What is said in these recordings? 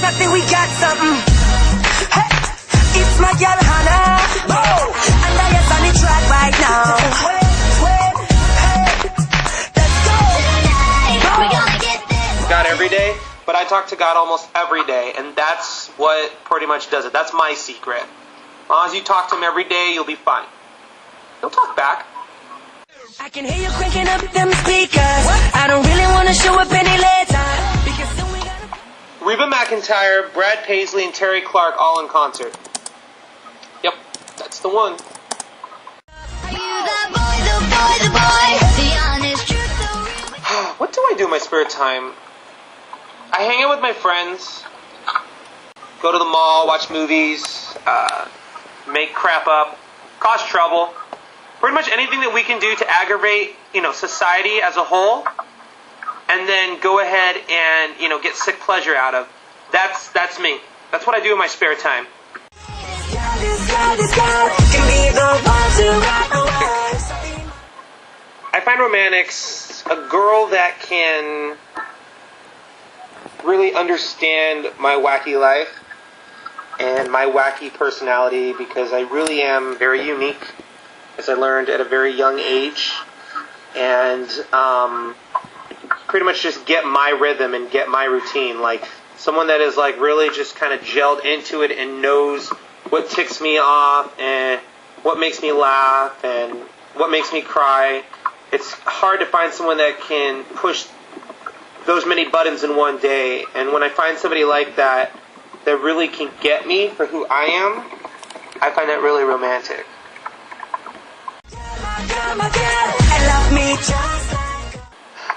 I think we got something. Hey, it's my girl Hannah. Oh, and I am on the track right now. Hey, let's go. We're gonna get this. God every day, but I talk to God almost every day, and that's what pretty much does it. That's my secret. As long as you talk to him every day, you'll be fine. He'll talk back. I can hear you cranking up them speakers. I don't really want to show up any later because soon we gotta... Reba McEntire, Brad Paisley, and Terry Clark all in concert. Yep, that's the one. Are you the boy, the honest truth, the real... What do I do in my spare time? I hang out with my friends, go to the mall, watch movies, make crap up, cause trouble. Pretty much anything that we can do to aggravate, society as a whole, and then go ahead and, get sick pleasure out of. That's me. That's what I do in my spare time. I find romantics a girl that can really understand my wacky life and my wacky personality, because I really am very unique, as I learned at a very young age, and pretty much just get my rhythm and get my routine. Like someone that is like really just kind of gelled into it and knows what ticks me off and what makes me laugh and what makes me cry. It's hard to find someone that can push those many buttons in one day, and when I find somebody like that that really can get me for who I am, I find that really romantic.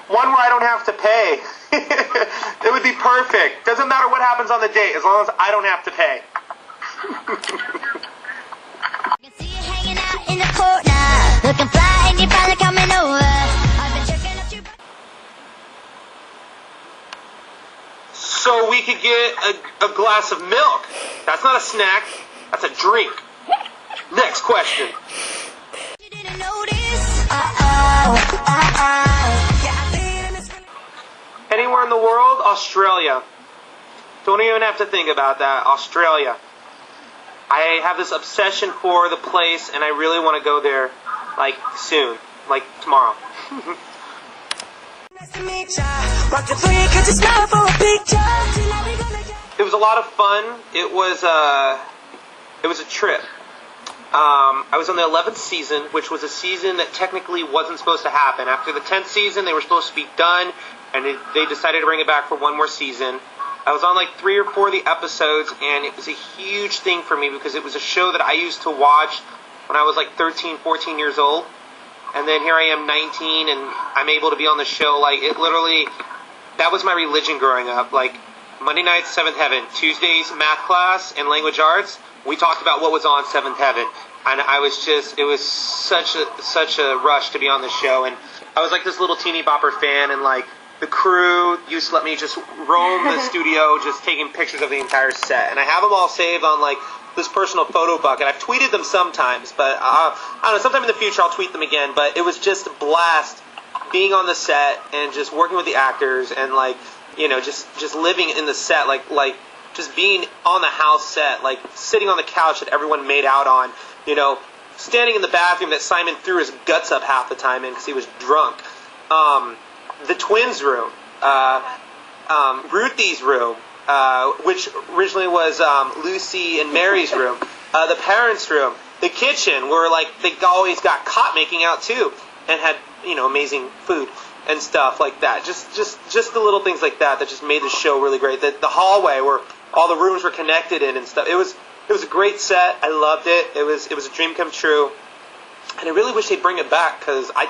One where I don't have to pay. It would be perfect. Doesn't matter what happens on the date, as long as I don't have to pay. I can see you hanging out in the corner, looking fly and you're finally coming over. I've been checking out your... So we could get a glass of milk. That's not a snack, that's a drink. Next question. You didn't notice? Anywhere in the world? Australia. Don't even have to think about that. Australia. I have this obsession for the place, and I really want to go there, like, soon. Like, tomorrow. It was a lot of fun. It was a trip. I was on the 11th season, which was a season that technically wasn't supposed to happen. After the 10th season, they were supposed to be done, and they decided to bring it back for one more season. I was on like 3 or 4 of the episodes, and it was a huge thing for me because it was a show that I used to watch when I was like 13, 14 years old. And then here I am 19, and I'm able to be on the show. Like, it literally, that was my religion growing up. Like, Monday nights, 7th Heaven. Tuesdays, math class and language arts. We talked about what was on 7th Heaven. And I was just, it was such a rush to be on the show. And I was like this little teeny bopper fan, and like the crew used to let me just roam the studio, just taking pictures of the entire set. And I have them all saved on like this personal photo bucket. I've tweeted them sometimes, but I don't know, sometime in the future I'll tweet them again. But it was just a blast being on the set and just working with the actors and like, just living in the set, like just being on the house set, like sitting on the couch that everyone made out on, standing in the bathroom that Simon threw his guts up half the time in because he was drunk. The twins' room, Ruthie's room, which originally was Lucy and Mary's room, the parents' room, the kitchen where like they always got caught making out too, and had amazing food and stuff like that. Just the little things like that just made the show really great. The hallway where all the rooms were connected in and stuff. It was a great set. I loved it. It was a dream come true. And I really wish they'd bring it back, because I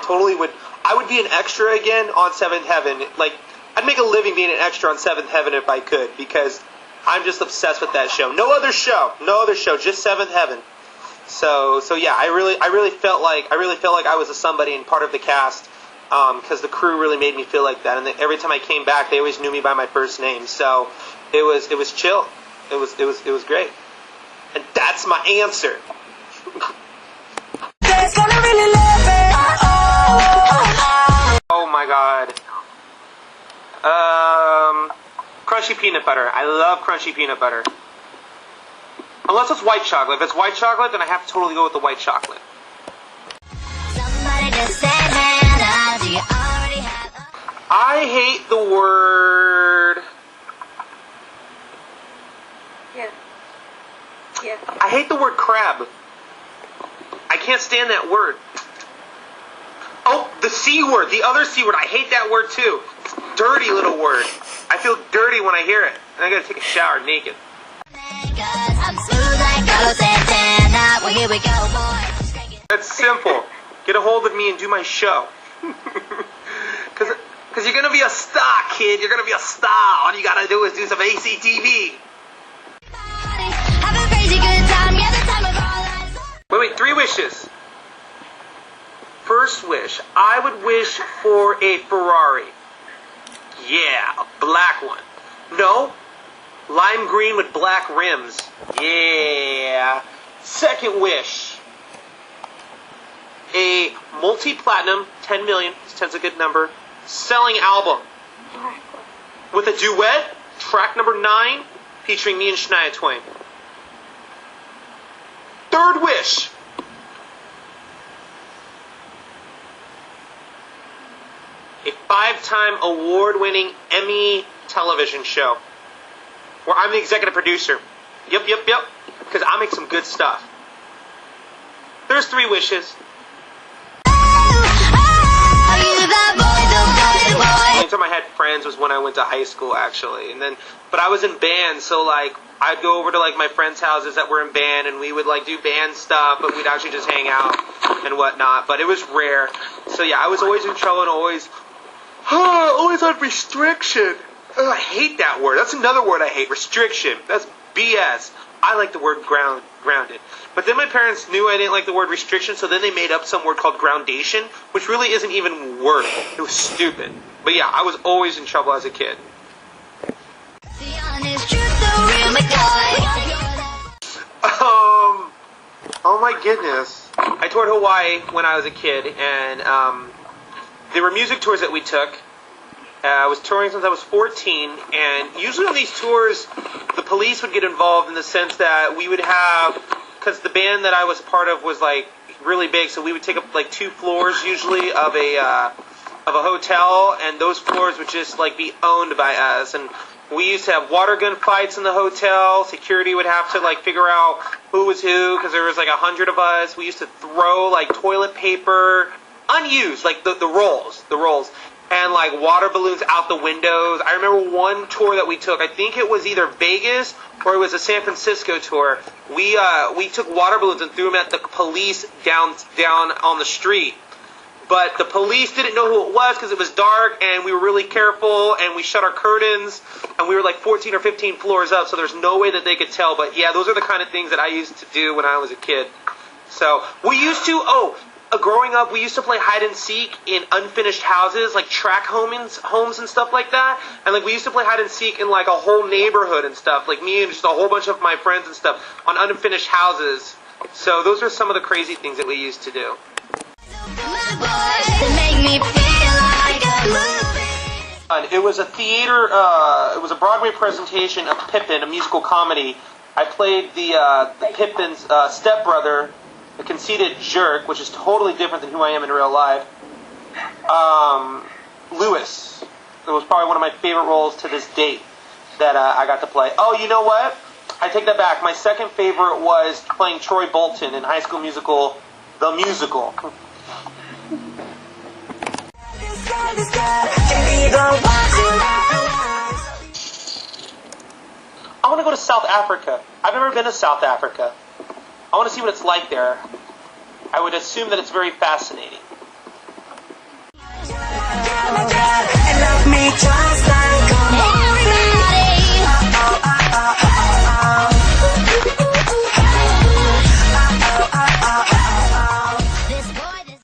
would be an extra again on 7th Heaven. Like, I'd make a living being an extra on 7th Heaven if I could, because I'm just obsessed with that show. No other show, just 7th Heaven. So yeah, I really felt like I was a somebody and part of the cast, because the crew really made me feel like that. And every time I came back, they always knew me by my first name. So it was chill. It was great. And that's my answer. Oh my God. crunchy peanut butter. I love crunchy peanut butter. Unless it's white chocolate. If it's white chocolate, then I have to totally go with the white chocolate. Somebody just said, Hannah, do you already have a... I hate the word... Yeah. I hate the word crab. I can't stand that word. Oh, the C word. The other C word. I hate that word too. Dirty little word. I feel dirty when I hear it. And I gotta take a shower naked. I'm smooth like Carlos Santana. Well, here we go, boy. That's simple. Get a hold of me and do my show. Because you're going to be a star, kid. You're going to be a star. All you got to do is do some ACTV. Have a crazy good time. Yeah, the time of our lives. Wait, 3 wishes. First wish. I would wish for a Ferrari. Yeah, a black one. No, lime green with black rims. Yeah. Second wish. A multi-platinum, 10 million, 10's a good number, selling album. With a duet, track number 9, featuring me and Shania Twain. Third wish. A 5-time award-winning Emmy television show where I'm the executive producer. Yep. Because I make some good stuff. There's 3 wishes. The only time I had friends was when I went to high school, actually. But I was in band, so like I'd go over to like my friends' houses that were in band, and we would like do band stuff, but we'd actually just hang out and whatnot. But it was rare. So yeah, I was always in trouble and always on restriction. I hate that word. That's another word I hate. Restriction. That's BS. I like the word grounded. But then my parents knew I didn't like the word restriction, so then they made up some word called groundation, which really isn't even a word. It was stupid. But yeah, I was always in trouble as a kid. Oh my goodness. I toured Hawaii when I was a kid, and there were music tours that we took. I was touring since I was 14, and usually on these tours, the police would get involved in the sense that we would have, because the band that I was part of was like really big, so we would take up like 2 floors usually of a hotel, and those floors would just like be owned by us. And we used to have water gun fights in the hotel. Security would have to like figure out who was who, because there was like 100 of us. We used to throw like toilet paper, unused, like the rolls. And like water balloons out the windows. I remember one tour that we took. I think it was either Vegas or it was a San Francisco tour. We took water balloons and threw them at the police down on the street. But the police didn't know who it was because it was dark, and we were really careful, and we shut our curtains, and we were like 14 or 15 floors up, so there's no way that they could tell. But yeah, those are the kind of things that I used to do when I was a kid. So we used to growing up, we used to play hide and seek in unfinished houses, like tract homes and stuff like that. And like we used to play hide and seek in like a whole neighborhood and stuff, like me and just a whole bunch of my friends and stuff on unfinished houses. So those are some of the crazy things that we used to do. It was a theater. It was a Broadway presentation of Pippin, a musical comedy. I played the Pippin's stepbrother, the conceited jerk, which is totally different than who I am in real life. Lewis. It was probably one of my favorite roles to this date that I got to play. Oh, you know what? I take that back. My second favorite was playing Troy Bolton in High School Musical, the musical. I want to go to South Africa. I've never been to South Africa. I want to see what it's like there. I would assume that it's very fascinating.